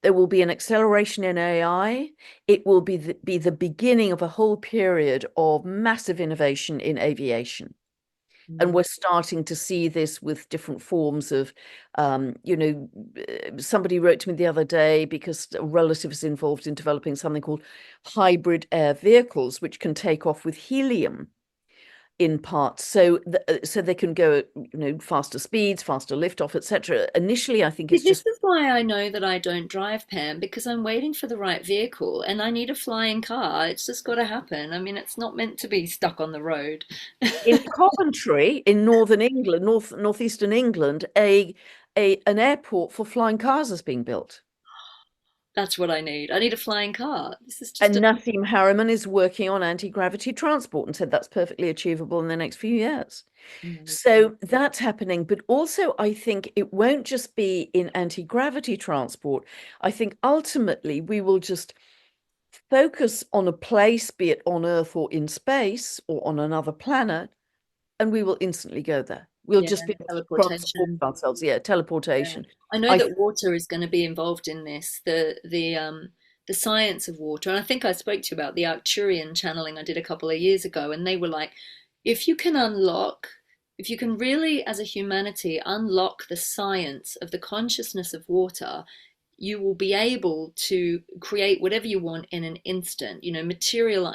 There will be an acceleration in AI. It will be the beginning of a whole period of massive innovation in aviation. And we're starting to see this with different forms of, somebody wrote to me the other day because a relative is involved in developing something called hybrid air vehicles, which can take off with helium in parts, so they can go faster speeds, faster liftoff, etc. Initially I think it's This just is why I know that I don't drive, Pam, because I'm waiting for the right vehicle and I need a flying car. It's just got to happen. I mean, it's not meant to be stuck on the road. in Coventry in northern England, northeastern England, an airport for flying cars is being built. That's what I need. I need a flying car. This is just And a. Nassim Harriman is working on anti-gravity transport and said that's perfectly achievable in the next few years. Amazing. So that's happening. But also, I think it won't just be in anti-gravity transport. I think ultimately we will just focus on a place, be it on Earth or in space or on another planet, and we will instantly go there. We'll Yeah, just be able to transport teleportation. ourselves. Yeah, Yeah. teleportation. I know I that water is going to be involved in this, the science of water. And I think I spoke to you about the Arcturian channeling I did a couple of years ago, and they were like, if you can unlock, if you can really, as a humanity, unlock the science of the consciousness of water, you will be able to create whatever you want in an instant, material,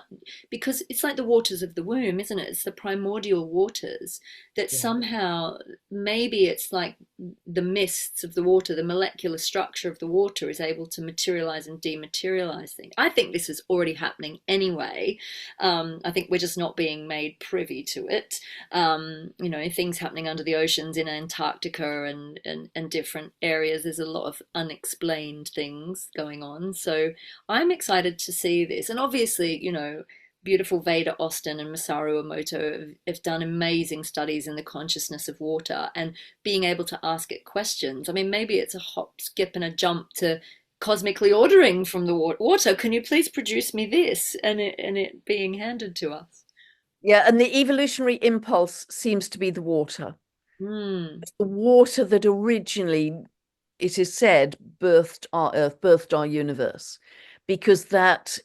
because it's like the waters of the womb, isn't it? It's the primordial waters that Yeah. somehow, maybe it's like the mists of the water, the molecular structure of the water is able to materialize and dematerialize things. I think this is already happening anyway. I think we're just not being made privy to it. Things happening under the oceans in Antarctica and different areas. There's a lot of unexplained things going on. So I'm excited to see this. And obviously, beautiful Veda Austin and Masaru Emoto have done amazing studies in the consciousness of water and being able to ask it questions. I mean, maybe it's a hop, skip, and a jump to cosmically ordering from the water. Can you please produce me this? And it being handed to us. Yeah, and the evolutionary impulse seems to be the water. Hmm. It's the water that originally, it is said, birthed our Earth, birthed our universe, because that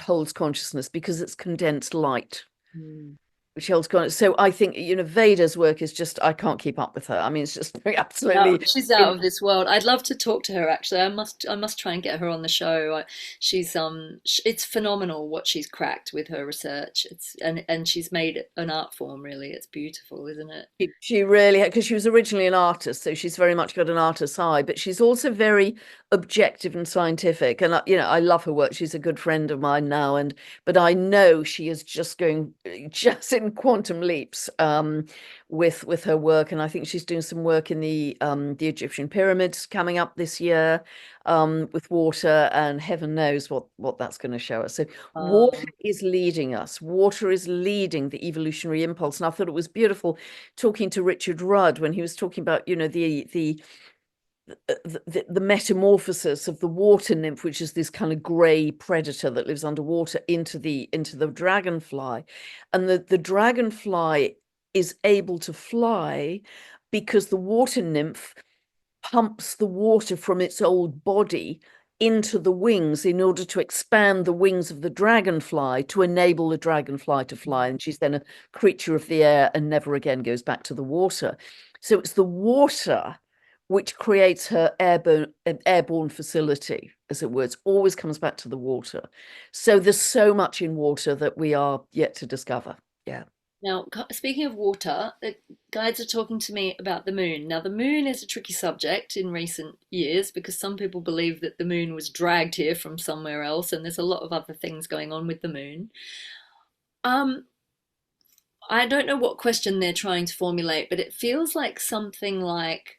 holds consciousness because it's condensed light. Hmm. Michelle's gone. So I think, Veda's work is just, I can't keep up with her. I mean, it's just Yeah, absolutely. she's out of this world. I'd love to talk to her actually. I must try and get her on the show. She's it's phenomenal what she's cracked with her research. And she's made an art form really. It's beautiful, isn't it? She really, because she was originally an artist, so she's very much got an artist's eye, but she's also very objective and scientific. And I love her work. She's a good friend of mine now, but I know she is just going just in quantum leaps with her work. And I think she's doing some work in the Egyptian pyramids coming up this year with water, and heaven knows what that's going to show us. So water Um, is leading us. Water is leading the evolutionary impulse, and I thought it was beautiful talking to Richard Rudd when he was talking about, the metamorphosis of the water nymph, which is this kind of grey predator that lives underwater, into the dragonfly, and the dragonfly is able to fly because the water nymph pumps the water from its old body into the wings in order to expand the wings of the dragonfly to enable the dragonfly to fly. And she's then a creature of the air and never again goes back to the water. So it's the water which creates her airborne facility, as it were. It always comes back to the water. So there's so much in water that we are yet to discover. Yeah. Now, speaking of water, the guides are talking to me about the moon. Now, the moon is a tricky subject in recent years because some people believe that the moon was dragged here from somewhere else, and there's a lot of other things going on with the moon. Um, I don't know what question they're trying to formulate, but it feels like something like,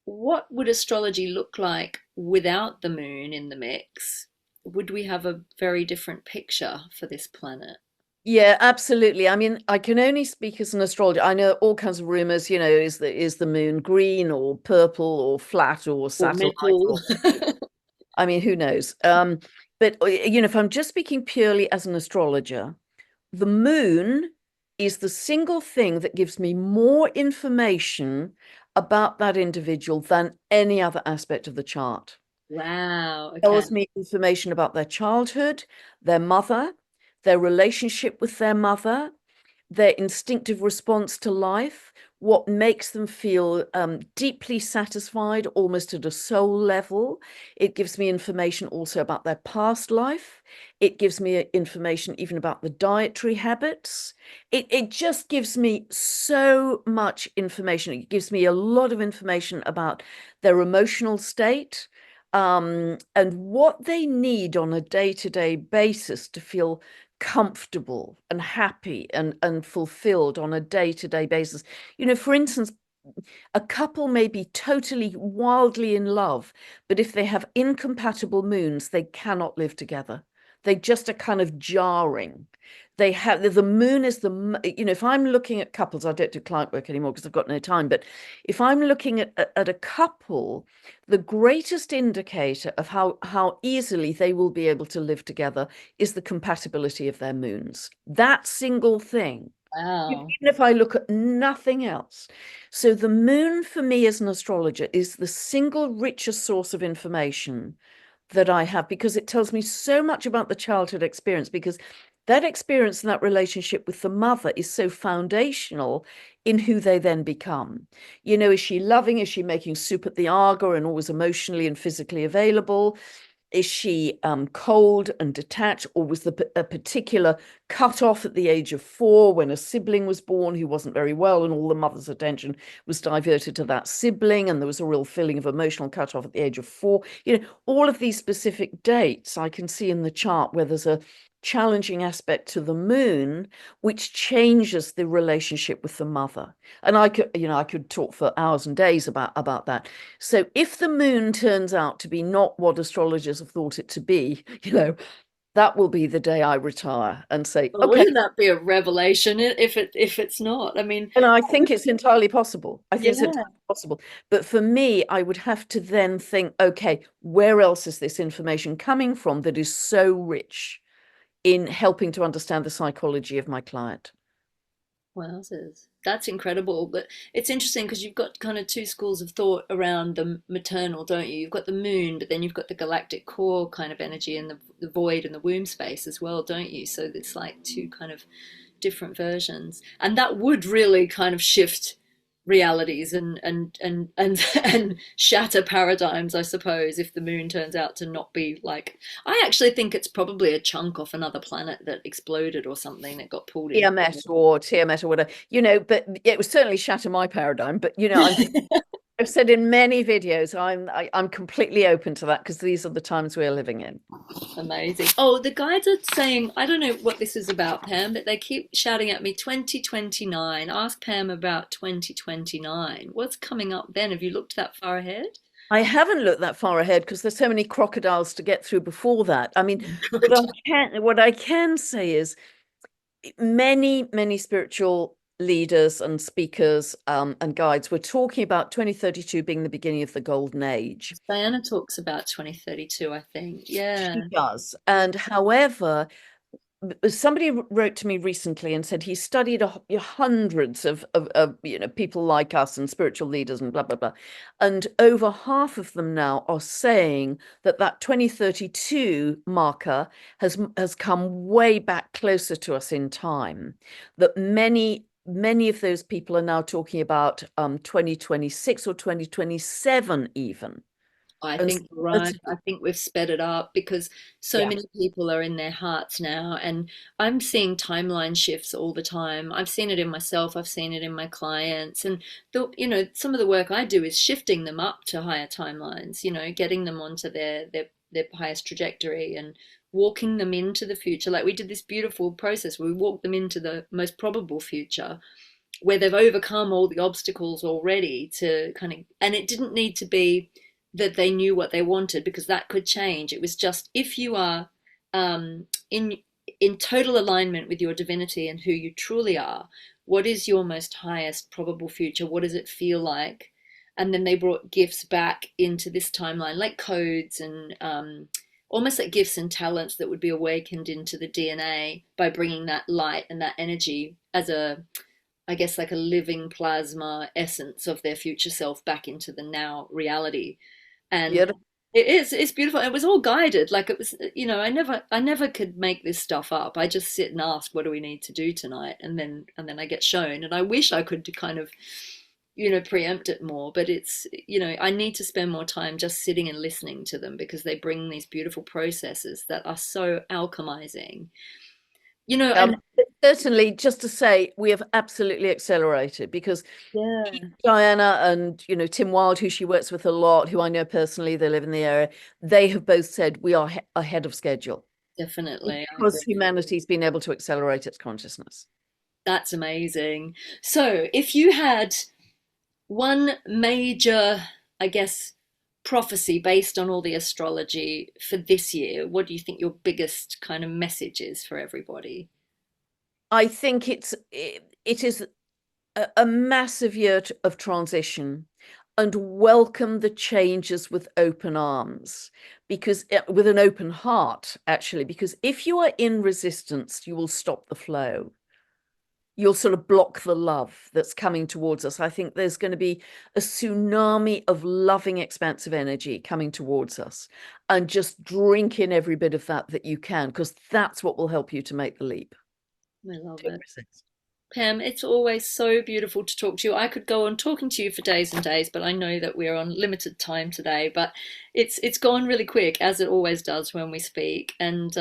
what would astrology look like without the moon in the mix? Would we have a very different picture for this planet? Yeah, absolutely. I mean, I can only speak as an astrologer. I know all kinds of rumors, is the moon green or purple or flat or Or satellite metal? or I mean, who knows? But if I'm just speaking purely as an astrologer, the moon is the single thing that gives me more information about that individual than any other aspect of the chart. Wow, okay. Tells me information about their childhood, their mother, their relationship with their mother, their instinctive response to life, what makes them feel deeply satisfied, almost at a soul level. It gives me information also about their past life. It gives me information even about the dietary habits. It just gives me so much information. It gives me a lot of information about their emotional state, and what they need on a day-to-day basis to feel comfortable and happy and fulfilled on a day-to-day basis. For instance, a couple may be totally wildly in love, but if they have incompatible moons, they cannot live together. They just are kind of jarring. They have the moon is if I'm looking at couples, I don't do client work anymore because I've got no time, but if I'm looking at a couple, the greatest indicator of how easily they will be able to live together is the compatibility of their moons. That single thing, even Wow. if I look at nothing else. So the moon for me as an astrologer is the single richest source of information that I have, because it tells me so much about the childhood experience, because that experience and that relationship with the mother is so foundational in who they then become. Is she loving? Is she making soup at the Aga and always emotionally and physically available? Is she cold and detached, or was a particular cut off at the age of 4 when a sibling was born who wasn't very well, and all the mother's attention was diverted to that sibling, and there was a real feeling of emotional cut off at the age of 4? All of these specific dates I can see in the chart where there's a challenging aspect to the moon which changes the relationship with the mother. And I could talk for hours and days about that. So if the moon turns out to be not what astrologers have thought it to be, that will be the day I retire and say, Well, okay. wouldn't that be a revelation if it's not? I mean, And I think it's entirely possible. I think it's yeah. entirely possible. But for me, I would have to then think, okay, where else is this information coming from that is so rich in helping to understand the psychology of my client? Wowzers. That's incredible. But it's interesting because you've got kind of two schools of thought around the maternal, don't you? You've got the moon, but then you've got the galactic core kind of energy and the void and the womb space as well, don't you? So it's like two kind of different versions, and that would really kind of shift realities and shatter paradigms, I suppose, if the moon turns out to not be like. I actually think it's probably a chunk off another planet that exploded or something that got pulled in. EMS or TMS or whatever, but it would certainly shatter my paradigm. But I've said in many videos, I'm completely open to that because these are the times we're living in. Amazing. Oh, the guides are saying, I don't know what this is about, Pam, but they keep shouting at me 2029. Ask Pam about 2029. What's coming up then? Have you looked that far ahead? I haven't looked that far ahead because there's so many crocodiles to get through before that. I mean, what I can say is many spiritual leaders and speakers and guides were talking about 2032 being the beginning of the golden age. Diana talks about 2032, I think. Yeah. She does. And however, somebody wrote to me recently and said he studied hundreds of people like us and spiritual leaders and blah blah blah, and over half of them now are saying that 2032 marker has come way back closer to us in time, that many of those people are now talking about 2026 or 2027 even. I And think you're right. I think we've sped it up because so yeah, many people are in their hearts now, and I'm seeing timeline shifts all the time. I've seen it in myself, I've seen it in my clients, and some of the work I do is shifting them up to higher timelines. Getting them onto their highest trajectory and walking them into the future. Like we did this beautiful process where we walked them into the most probable future, where they've overcome all the obstacles already to kind of, and it didn't need to be that they knew what they wanted because that could change. It was just if you are in total alignment with your divinity and who you truly are, what is your most highest probable future? What does it feel like? And then they brought gifts back into this timeline, like codes and almost like gifts and talents that would be awakened into the DNA by bringing that light and that energy as I guess, like a living plasma essence of their future self back into the now reality. And yeah. it's beautiful. It was all guided. Like it was, I never could make this stuff up. I just sit and ask, what do we need to do tonight? And then I get shown. And I wish I could kind of, preempt it more, but it's, I need to spend more time just sitting and listening to them because they bring these beautiful processes that are so alchemizing. And Certainly, just to say, we have absolutely accelerated because yeah, Diana and Tim Wilde, who she works with a lot, who I know personally, they live in the area, they have both said we are ahead of schedule definitely. I because agree. humanity's been able to accelerate its consciousness. That's amazing. So, if you had one major, I guess, prophecy based on all the astrology for this year, what do you think your biggest kind of message is for everybody? I think it is a massive year of transition, and welcome the changes with open arms, because with an open heart, actually, because if you are in resistance, you will stop the flow. You'll sort of block the love that's coming towards us. I think there's going to be a tsunami of loving, expansive energy coming towards us, and just drink in every bit of that you can, because that's what will help you to make the leap. I love Don't it. resist. Pam, it's always so beautiful to talk to you. I could go on talking to you for days and days, but I know that we're on limited time today. But it's gone really quick, as it always does when we speak. And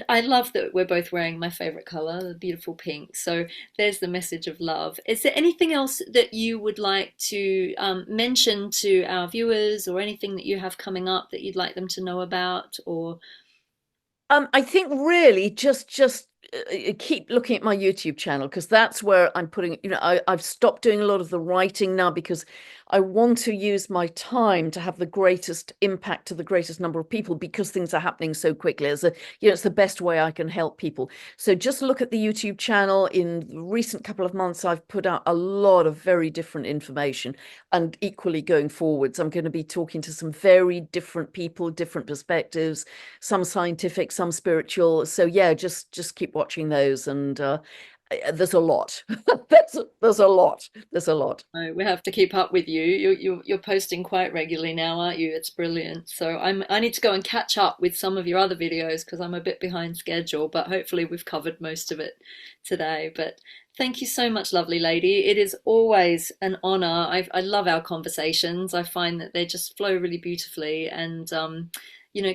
I love that we're both wearing my favorite color, the beautiful pink. So there's the message of love. Is there anything else that you would like to mention to our viewers, or anything that you have coming up that you'd like them to know about, or I think really just keep looking at my YouTube channel, because that's where I'm putting, I've stopped doing a lot of the writing now because I want to use my time to have the greatest impact to the greatest number of people, because things are happening so quickly. It's the best way I can help people. So just look at the YouTube channel. In the recent couple of months, I've put out a lot of very different information, and equally going forwards, I'm going to be talking to some very different people, different perspectives, some scientific, some spiritual. So yeah, just keep watching those, and there's a lot. There's a lot. There's a lot. We have to keep up with you. You're posting quite regularly now, aren't you? It's brilliant. So I need to go and catch up with some of your other videos because I'm a bit behind schedule, but hopefully we've covered most of it today. But thank you so much, lovely lady. It is always an honor. I love our conversations. I find that they just flow really beautifully, and you know,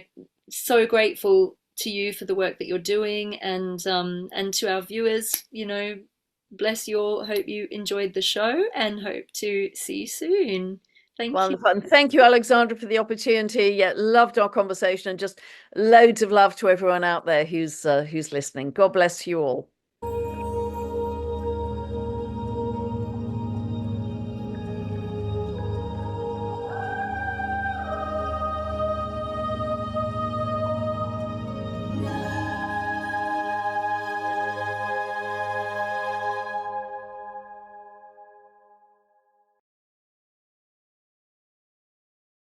so grateful to you for the work that you're doing, and to our viewers, bless you all. Hope you enjoyed the show and hope to see you soon. Thank you. Wonderful. And thank you, Alexandra, for the opportunity. Yeah, loved our conversation, and just loads of love to everyone out there who's listening. God bless you all.